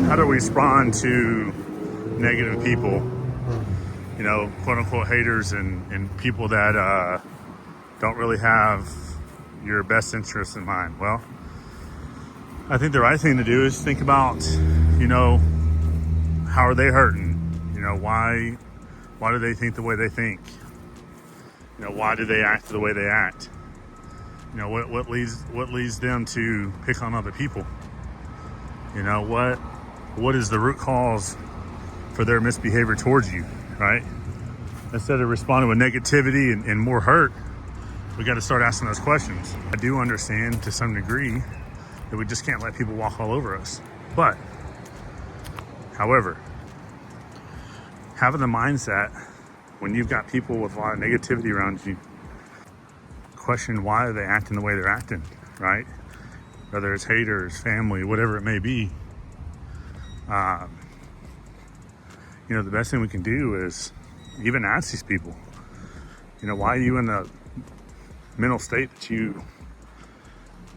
how do we respond to negative people, quote unquote haters and people that don't really have your best interests in mind? Well, I think the right thing to do is think about, how are they hurting? Why do they think the way they think? Why do they act the way they act? What leads them to pick on other people? What is the root cause for their misbehavior towards you, right? Instead of responding with negativity and more hurt, we got to start asking those questions. I do understand to some degree that we just can't let people walk all over us. But, however, having the mindset when you've got people with a lot of negativity around you, question why are they acting the way they're acting, right? Whether it's haters, family, whatever it may be. The best thing we can do is even ask these people, why are you in the mental state that you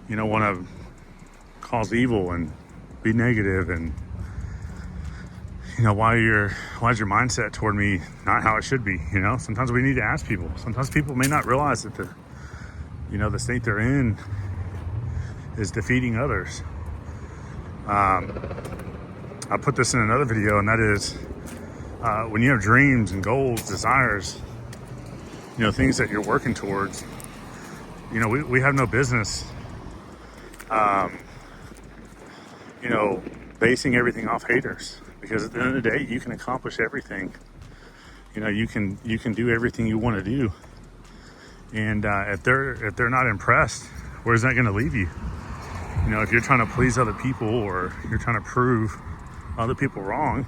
want to cause evil and be negative, and why's your mindset toward me not how it should be? Sometimes we need to ask people. Sometimes people may not realize that the state they're in is defeating others. I put this in another video, and that is when you have dreams and goals, desires, things that you're working towards, we have no business basing everything off haters, because at the end of the day you can accomplish everything. You can do everything you want to do, and if they're not impressed, where's that going to leave you? If you're trying to please other people, or you're trying to prove other people wrong,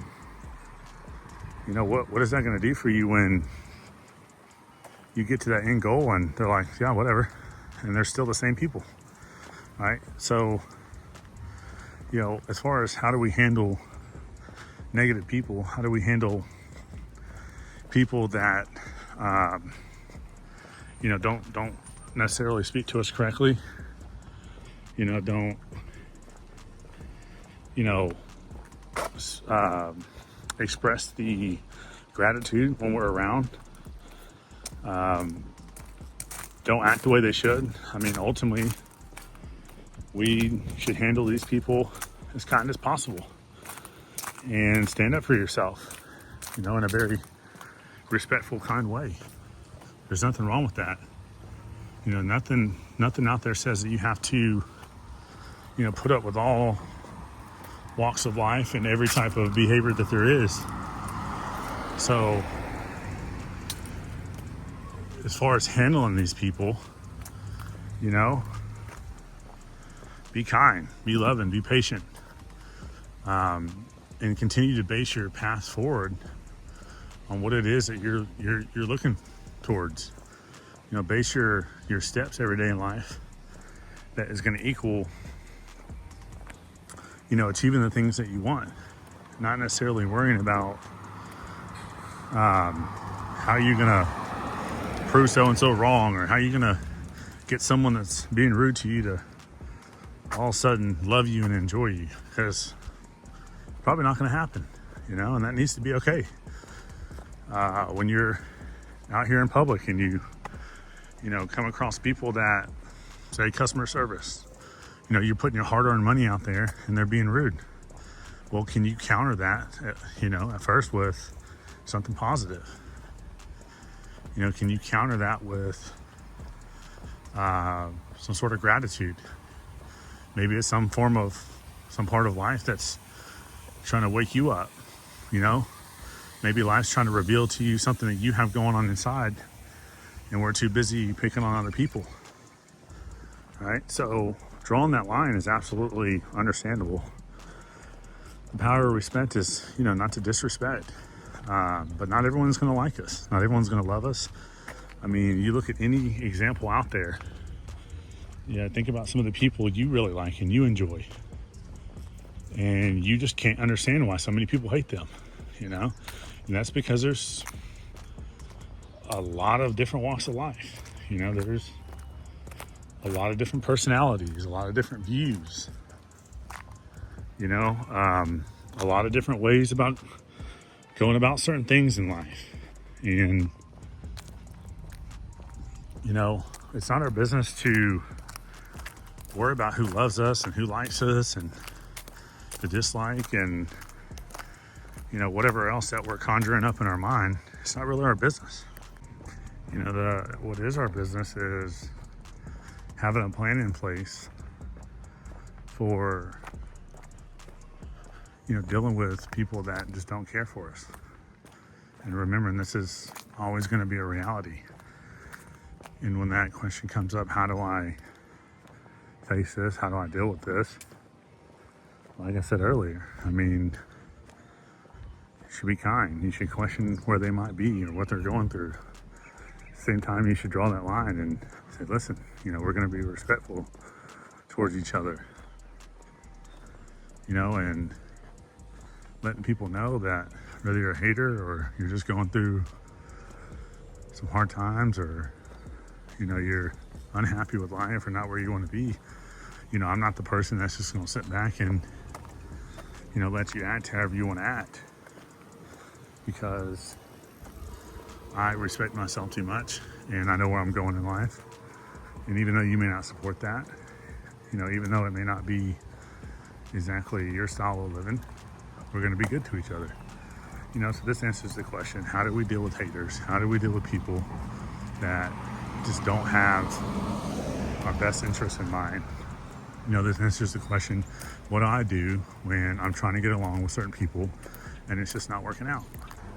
what is that going to do for you when you get to that end goal and they're like, yeah, whatever, and they're still the same people, right? So as far as how do we handle negative people, how do we handle people that don't necessarily speak to us correctly, don't express the gratitude when we're around, don't act the way they should. Ultimately, we should handle these people as kind as possible and stand up for yourself, in a very respectful, kind way. There's nothing wrong with that. Nothing out there says that you have to, put up with all walks of life and every type of behavior that there is. So, as far as handling these people, be kind, be loving, be patient, and continue to base your path forward on what it is that you're looking towards. Base your steps every day in life that is going to equal, achieving the things that you want. Not necessarily worrying about how you're going to prove so-and-so wrong, or how you're going to get someone that's being rude to you to all of a sudden love you and enjoy you, because it's probably not going to happen, and that needs to be okay. When you're out here in public and you come across people that say customer service, you're putting your hard-earned money out there and they're being rude. Well, can you counter that, at first with something positive? Can you counter that with some sort of gratitude? Maybe it's some part of life that's trying to wake you up, Maybe life's trying to reveal to you something that you have going on inside, and we're too busy picking on other people, right? So drawing that line is absolutely understandable. The power of respect is, not to disrespect, but not everyone's going to like us. Not everyone's going to love us. You look at any example out there. Yeah, think about some of the people you really like and you enjoy, and you just can't understand why so many people hate them, and that's because there's a lot of different walks of life. There's a lot of different personalities, a lot of different views. a lot of different ways about going about certain things in life. And, you know, it's not our business to worry about who loves us and who likes us and the dislike and, you know, whatever else that we're conjuring up in our mind. It's not really our business. You know, what is our business is having a plan in place for, you know, dealing with people that just don't care for us. And remembering this is always going to be a reality. And when that question comes up, how do I face this? How do I deal with this? Like I said earlier, I mean, you should be kind. You should question where they might be or what they're going through. At the same time, you should draw that line and say, listen, you know, we're going to be respectful towards each other. You know, and letting people know that whether you're a hater or you're just going through some hard times or, you know, you're unhappy with life or not where you want to be, you know, I'm not the person that's just going to sit back and, you know, let you act however you want to act, because I respect myself too much and I know where I'm going in life. And even though you may not support that, you know, even though it may not be exactly your style of living, we're going to be good to each other. You know, so this answers the question, how do we deal with haters? How do we deal with people that just don't have our best interests in mind? You know, this answers the question, what do I do when I'm trying to get along with certain people and it's just not working out?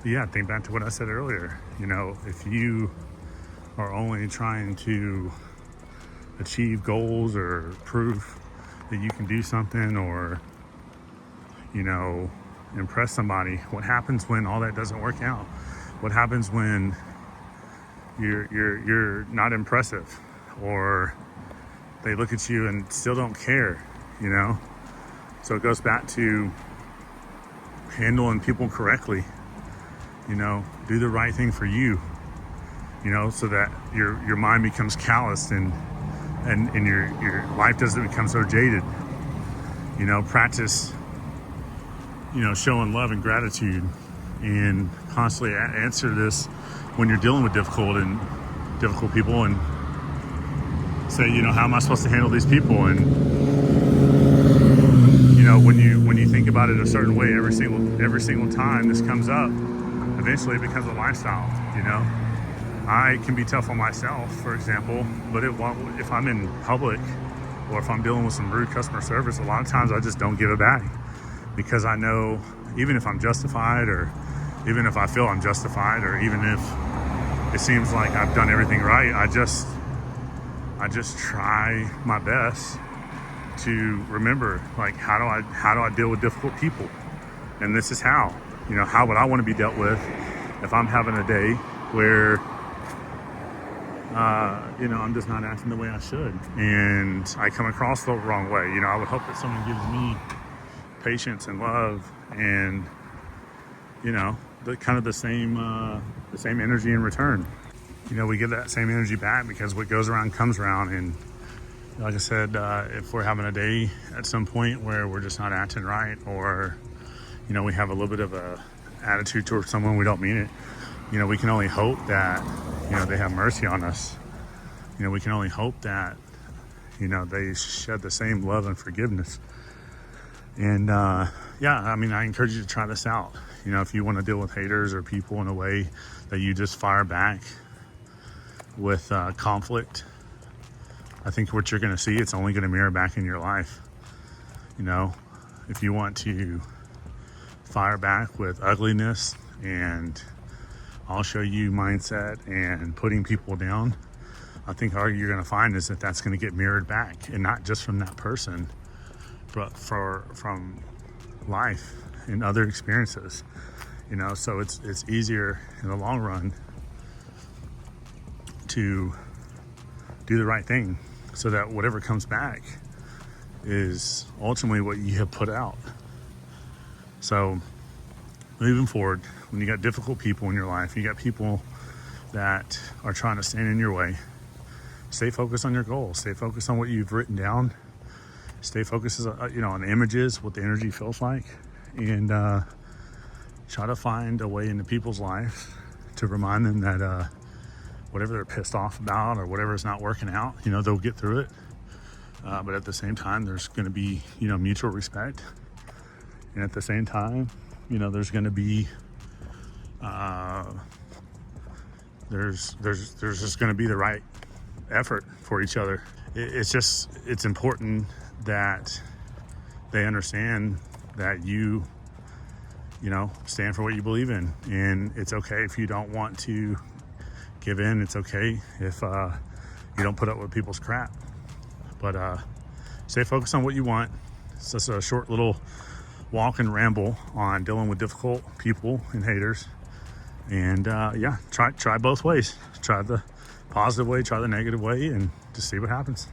But yeah, think back to what I said earlier. You know, if you are only trying to achieve goals or prove that you can do something or, you know, impress somebody, what happens when all that doesn't work out? What happens when you're not impressive, or they look at you and still don't care, you know? So it goes back to handling people correctly, you know, do the right thing for you, you know, so that your mind becomes calloused and your life doesn't become so jaded. You know, practice, you know, showing love and gratitude, and constantly answer this when you're dealing with difficult people, and say, you know, how am I supposed to handle these people? And, you know, when you think about it a certain way every single time this comes up, eventually it becomes a lifestyle. You know, I can be tough on myself, for example, but if I'm in public or if I'm dealing with some rude customer service, a lot of times I just don't give it back, because I know even if I'm justified, or even if I feel I'm justified, or even if it seems like I've done everything right, I just try my best to remember, like, how do I deal with difficult people? And this is how, you know, how would I want to be dealt with if I'm having a day where, you know, I'm just not acting the way I should, and I come across the wrong way. You know, I would hope that someone gives me patience and love and, you know, the same energy in return. You know, we get that same energy back because what goes around comes around. And like I said, if we're having a day at some point where we're just not acting right, or, you know, we have a little bit of a attitude towards someone, we don't mean it, you know, we can only hope that, you know, they have mercy on us. You know, we can only hope that, you know, they shed the same love and forgiveness. And yeah, I mean, I encourage you to try this out. You know, if you want to deal with haters or people in a way that you just fire back with conflict, I think what you're going to see, it's only going to mirror back in your life. You know, if you want to fire back with ugliness and I'll show you mindset and putting people down, I think all you're going to find is that that's going to get mirrored back, and not just from that person, but from life and other experiences. You know, so it's easier in the long run to do the right thing, so that whatever comes back is ultimately what you have put out. So moving forward, when you got difficult people in your life, you got people that are trying to stand in your way, stay focused on your goals, stay focused on what you've written down, stay focused, you know, on images, what the energy feels like, and try to find a way into people's life to remind them that whatever they're pissed off about or whatever is not working out, you know, they'll get through it. But at the same time, there's going to be, you know, mutual respect. And at the same time, you know, there's going to be, there's just going to be the right effort for each other. It's important that they understand that you know, stand for what you believe in. And it's okay if you don't want to give in. It's okay if you don't put up with people's crap. But stay focused on what you want. It's just a short little walk and ramble on dealing with difficult people and haters. And yeah, try both ways. Try the positive way, try the negative way, and just see what happens.